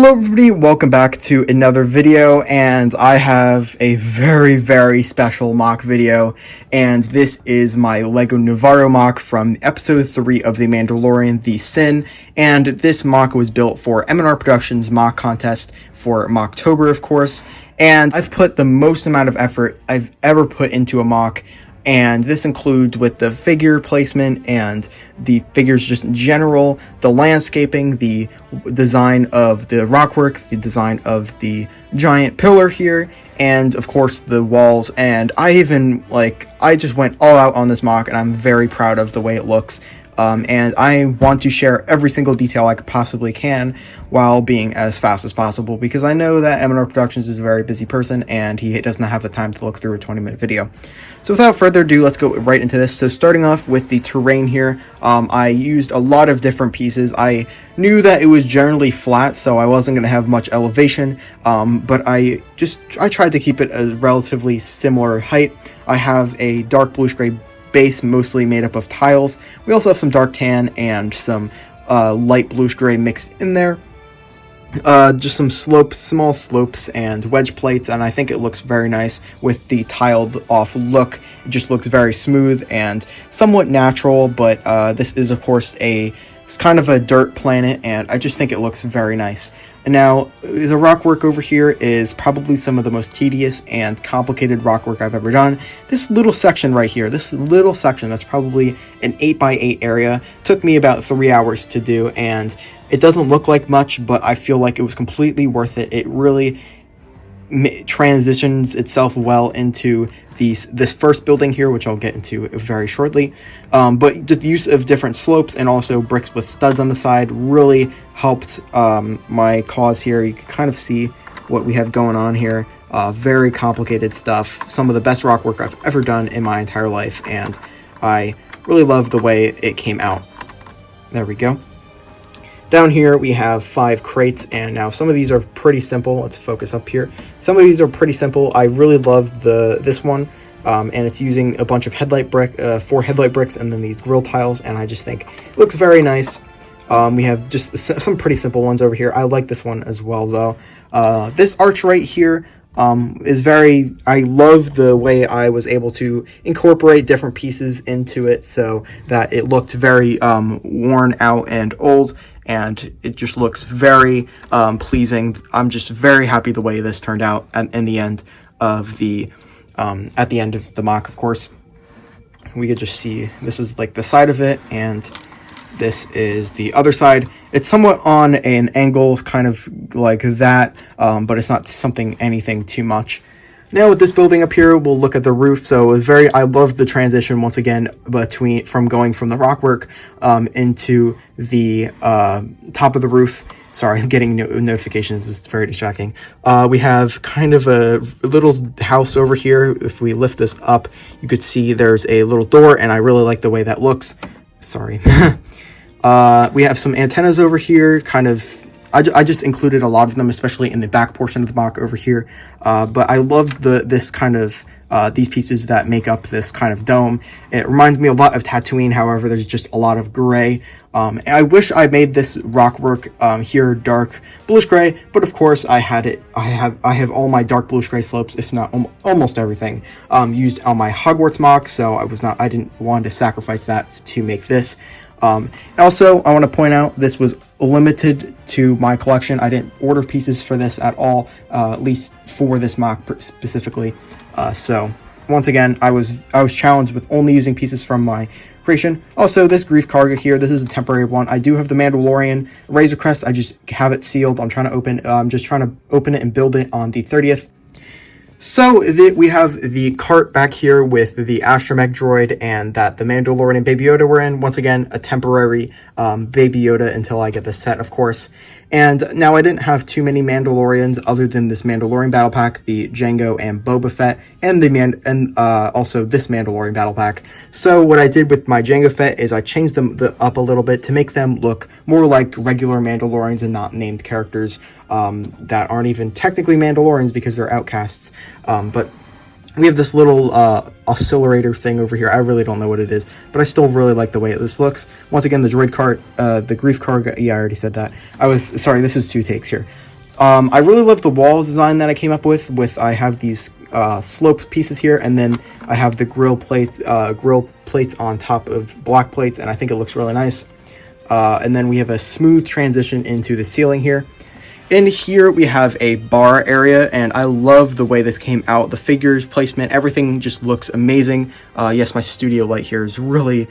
Hello everybody, welcome back to another video, and I have a very special mock video, and this is my Lego Nevarro Moc from episode 3 of The Mandalorian, The Sin, and this mock was built for M&R Productions mock contest for Mocktober, of course, and I've put the most amount of effort I've ever put into a mock, and this includes with the figure placement and the figures just in general, the landscaping, the design of the rockwork, the design of the giant pillar here, and of course the walls. And I just went all out on this mock, and I'm very proud of the way it looks. And I want to share every single detail I possibly can while being as fast as possible, because I know that M&R Productions is a very busy person and he doesn't have the time to look through a 20-minute video. So without further ado, let's go right into this. So starting off with the terrain here, I used a lot of different pieces. I knew that it was generally flat, so I wasn't going to have much elevation, but I tried to keep it a relatively similar height. I have a dark bluish-gray base mostly made up of tiles. We also have some dark tan and some light bluish-gray mixed in there. Just some slopes, small slopes and wedge plates, and I think it looks very nice with the tiled off look. It just looks very smooth and somewhat natural, but this is of course it's kind of a dirt planet, and I just think it looks very nice. And now, the rockwork over here is probably some of the most tedious and complicated rockwork I've ever done. This little section right here, this little section that's probably an 8x8 area, took me about 3 hours to do, and it doesn't look like much, but I feel like it was completely worth it. It really transitions itself well into this first building here, which I'll get into very shortly. But the use of different slopes and also bricks with studs on the side really helped my cause here. You can kind of see what we have going on here. Very complicated stuff. Some of the best rock work I've ever done in my entire life, and I really love the way it came out. There we go. Down here we have 5 crates, and now some of these are pretty simple. Let's focus up here. Some of these are pretty simple. I really love this one, and it's using a bunch of 4 headlight bricks and then these grill tiles, and I just think it looks very nice. We have just some pretty simple ones over here. I like this one as well, though. This arch right here I love the way I was able to incorporate different pieces into it so that it looked very worn out and old, and it just looks very pleasing. I'm just very happy the way this turned out in the end of at the end of the mock. Of course, we could just see this is like the side of it, and this is the other side. It's somewhat on an angle, kind of like that, but it's not anything too much. Now with this building up here, we'll look at the roof. So I love the transition once again from going from the rockwork into the top of the roof. Sorry, I'm getting notifications. It's very distracting. We have kind of a little house over here. If we lift this up, you could see there's a little door, and I really like the way that looks. Sorry. We have some antennas over here, I just included a lot of them, especially in the back portion of the mock over here. But I love this kind of these pieces that make up this kind of dome. It reminds me a lot of Tatooine, however, there's just a lot of gray. And I wish I made this rockwork here dark bluish gray, but of course I have all my dark bluish gray slopes, if not almost everything, used on my Hogwarts mock, so I didn't want to sacrifice that to make this. Also, I want to point out this was limited to my collection. I didn't order pieces for this at all, at least for this mock specifically. So once again, I was challenged with only using pieces from my creation. Also, this Grief Karga here, this is a temporary one. I do have the Mandalorian Razor Crest. I just have it sealed. I'm trying to open it and build it on the 30th. So we have the cart back here with the astromech droid and that the Mandalorian and Baby Yoda were in. Once again, a temporary Baby Yoda until I get the set, of course. And now I didn't have too many Mandalorians other than this Mandalorian battle pack, the Jango and Boba Fett, and also this Mandalorian battle pack. So what I did with my Jango Fett is I changed them up a little bit to make them look more like regular Mandalorians and not named characters that aren't even technically Mandalorians because they're outcasts. But we have this little oscillator thing over here. I really don't know what it is, but I still really like the way this looks. Once again, the droid cart, the Grief Karga, yeah, I already said that. Sorry, this is 2 takes here. I really love the wall design that I came up with. I have these sloped pieces here, and then I have the grill plates on top of block plates, and I think it looks really nice. And then we have a smooth transition into the ceiling here. In here we have a bar area, and I love the way this came out. The figures, placement, everything just looks amazing. Yes, my studio light here is really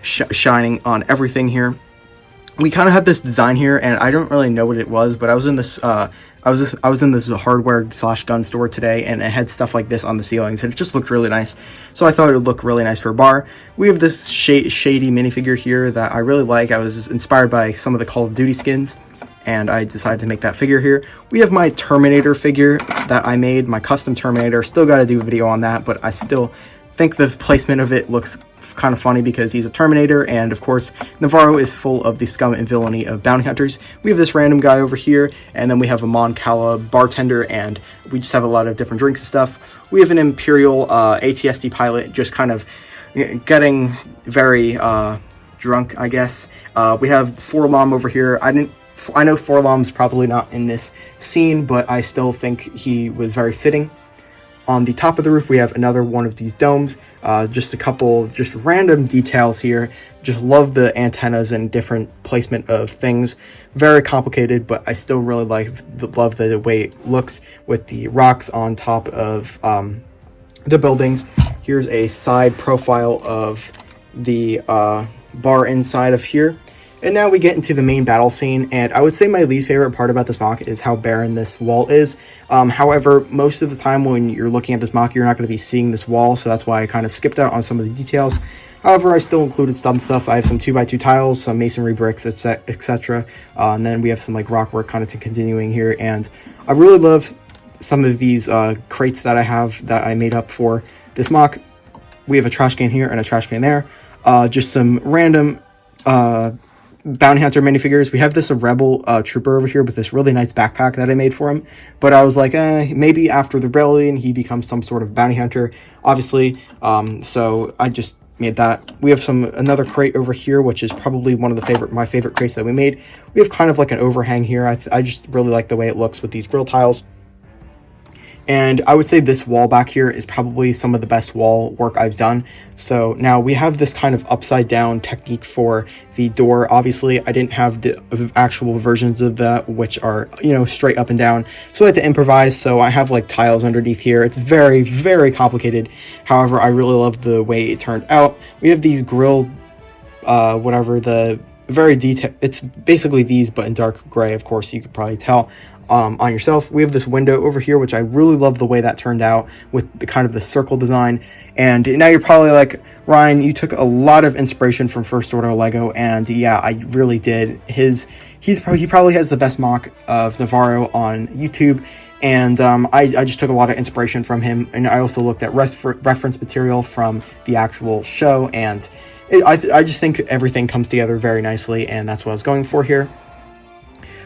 shining on everything here. We kind of have this design here, and I don't really know what it was, but I was in this I was in this hardware / gun store today, and it had stuff like this on the ceilings, and it just looked really nice. So I thought it would look really nice for a bar. We have this shady minifigure here that I really like. I was inspired by some of the Call of Duty skins, and I decided to make that figure here. We have my Terminator figure that I made, my custom Terminator. Still got to do a video on that, but I still think the placement of it looks kind of funny because he's a Terminator, and of course Nevarro is full of the scum and villainy of bounty hunters. We have this random guy over here, and then we have a Mon Cala bartender, and we just have a lot of different drinks and stuff. We have an Imperial ATSD pilot just kind of getting very drunk, I guess. We have Forlom over here. I know Forlom's probably not in this scene, but I still think he was very fitting. On the top of the roof, we have another one of these domes. Just a couple just random details here. Just love the antennas and different placement of things. Very complicated, but I still really love the way it looks with the rocks on top of the buildings. Here's a side profile of the bar inside of here. And now we get into the main battle scene, and I would say my least favorite part about this mock is how barren this wall is. However, most of the time when you're looking at this mock, you're not going to be seeing this wall, so that's why I kind of skipped out on some of the details. However, I still included some stuff. I have some 2x2 tiles, some masonry bricks, etc. And then we have some like rock work kind of continuing here, and I really love some of these crates that I have that I made up for this mock. We have a trash can here and a trash can there. Just some random bounty hunter minifigures. We have this rebel trooper over here with this really nice backpack that I made for him, but I was like, maybe after the rebellion he becomes some sort of bounty hunter, obviously. So I just made that. We have another crate over here, which is probably one of my favorite crates that we made. We have kind of like an overhang here. I just really like the way it looks with these grill tiles. And I would say this wall back here is probably some of the best wall work I've done. So now we have this kind of upside down technique for the door. Obviously, I didn't have the actual versions of that, which are, straight up and down. So I had to improvise. So I have like tiles underneath here. It's very, very complicated. However, I really love the way it turned out. We have these grilled, very detailed. It's basically these, but in dark gray, of course, you could probably tell. On yourself. We have this window over here, which I really love the way that turned out with the kind of the circle design. And now you're probably like, Ryan, you took a lot of inspiration from First Order Lego, and yeah, I really did. He probably has the best mock of Nevarro on YouTube, and I just took a lot of inspiration from him, and I also looked at reference material from the actual show, and I just think everything comes together very nicely, and that's what I was going for here.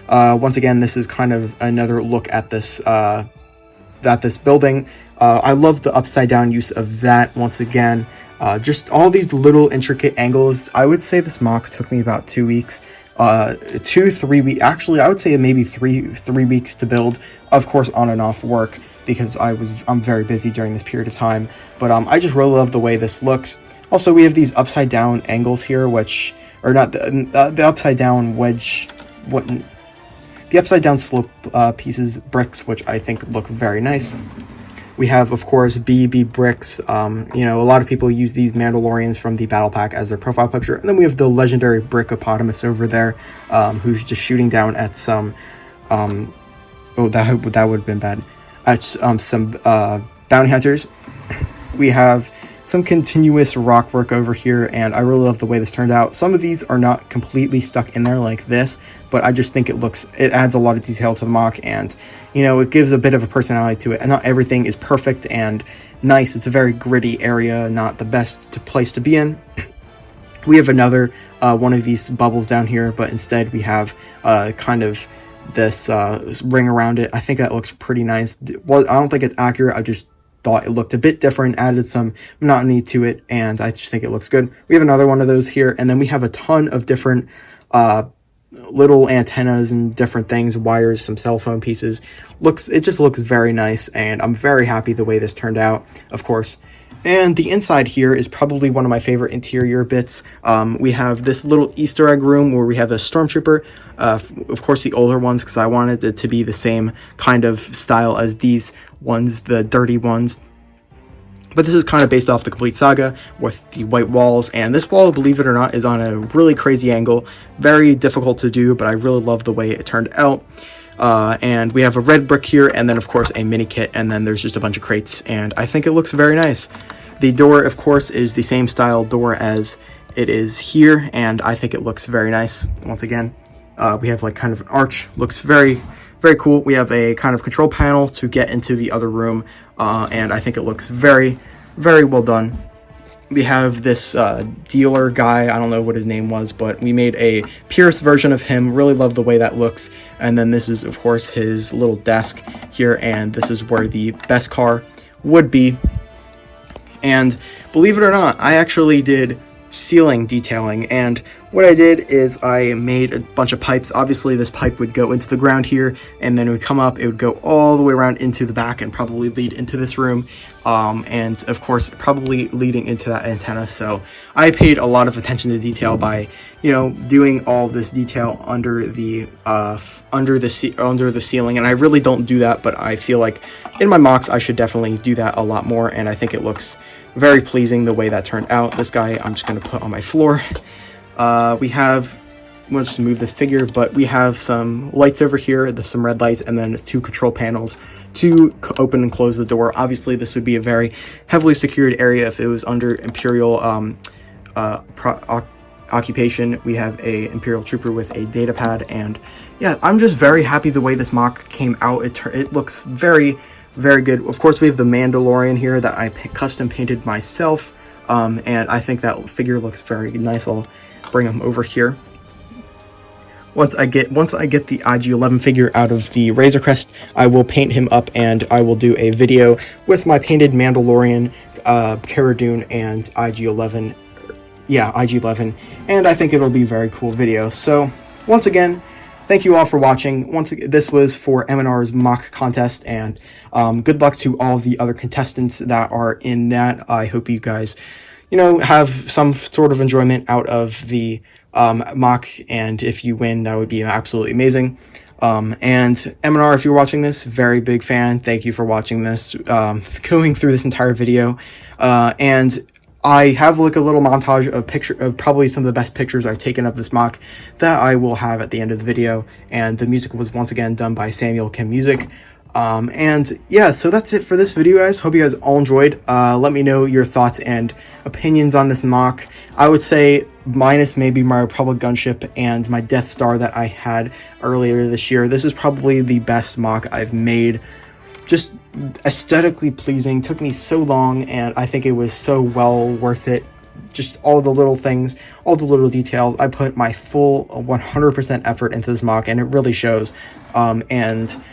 Once again, this is kind of another look at this building. I love the upside down use of that once again. Just all these little intricate angles. I would say this mock took me about 2 weeks, 3 weeks. Actually, I would say maybe three weeks to build. Of course, on and off work because I'm very busy during this period of time. But I just really love the way this looks. Also, we have these upside down angles here, which are not the upside down wedge. The upside down slope bricks, which I think look very nice. We have, of course, BB bricks. A lot of people use these Mandalorians from the battle pack as their profile picture. And then we have the legendary brickopotamus over there, who's just shooting down at some, that would have been bad, at some bounty hunters. We have some continuous rock work over here, and I really love the way this turned out. Some of these are not completely stuck in there like this, but I just think it adds a lot of detail to the mock, and it gives a bit of a personality to it. And not everything is perfect and nice. It's a very gritty area, not the best place to be in. We have another one of these bubbles down here, but instead we have kind of this ring around it. I think that looks pretty nice. Well, I don't think it's accurate. I just thought it looked a bit different, added some monotony to it, and I just think it looks good. We have another one of those here, and then we have a ton of different little antennas and different things, wires, some cell phone pieces. It just looks very nice, and I'm very happy the way this turned out, of course. And the inside here is probably one of my favorite interior bits. We have this little Easter egg room where we have a stormtrooper, of course the older ones, because I wanted it to be the same kind of style as these ones, the dirty ones. But this is kind of based off the complete saga with the white walls, and this wall, believe it or not, is on a really crazy angle. Very difficult to do, but I really love the way it turned out. And we have a red brick here, and then of course a mini kit, and then there's just a bunch of crates, and I think it looks very nice. The door, of course, is the same style door as it is here, and I think it looks very nice. Once again, we have like kind of an arch, looks very, very cool. We have a kind of control panel to get into the other room, and I think it looks very, very well done. We have this dealer guy, I don't know what his name was, but we made a purist version of him. Really love the way that looks. And then this is, of course, his little desk here, and this is where the best car would be. And believe it or not, I actually did ceiling detailing, and what I did is I made a bunch of pipes. Obviously this pipe would go into the ground here, and then it would come up, it would go all the way around into the back and probably lead into this room, and of course probably leading into that antenna. So I paid a lot of attention to detail by, you know, doing all this detail under the ceiling, and I really don't do that, but I feel like in my Mocs I should definitely do that a lot more, and I think it looks very pleasing the way that turned out. This guy I'm just going to put on my floor. We'll just move this figure, but we have some lights over here, some red lights, and then 2 control panels to open and close the door. Obviously this would be a very heavily secured area if it was under Imperial occupation. We have a Imperial trooper with a data pad, and yeah, I'm just very happy the way this Moc came out. It looks very, very good. Of course, we have the Mandalorian here that I custom painted myself, and I think that figure looks very nice. I'll bring him over here. Once I get the IG-11 figure out of the Razor Crest, I will paint him up, and I will do a video with my painted Mandalorian, Cara Dune, and IG-11. Yeah, IG-11, and I think it'll be a very cool video. So once again, thank you all for watching. Once again, this was for M&R's mock contest, and good luck to all the other contestants that are in that. I hope you guys, you know, have some sort of enjoyment out of the mock, and if you win, that would be absolutely amazing. And M&R, if you're watching this, very big fan. Thank you for watching this, going through this entire video, and I have like a little montage of probably some of the best pictures I've taken of this Moc that I will have at the end of the video. And the music was once again done by Samuel Kim Music. And yeah, so that's it for this video, guys. Hope you guys all enjoyed. Let me know your thoughts and opinions on this Moc. I would say minus maybe my Republic gunship and my Death Star that I had earlier this year, this is probably the best Moc I've made. Just aesthetically pleasing, took me so long, and I think it was so well worth it. Just all the little things, all the little details. I put my full 100% effort into this Moc, and it really shows. And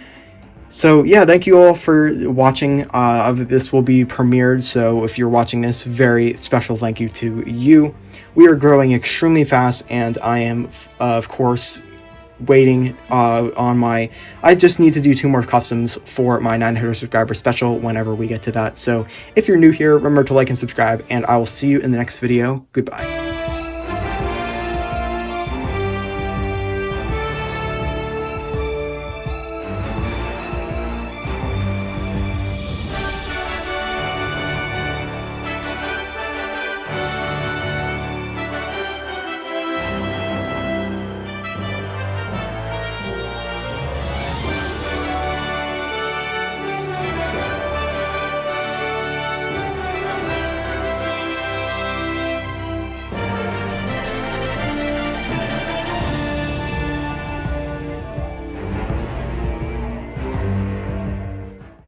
so yeah, thank you all for watching. This will be premiered, so if you're watching this, very special thank you to you. We are growing extremely fast, and I am of course waiting on my, I just need to do 2 more customs for my 900 subscriber special whenever we get to that. So if you're new here, remember to like and subscribe, and I will see you in the next video. Goodbye.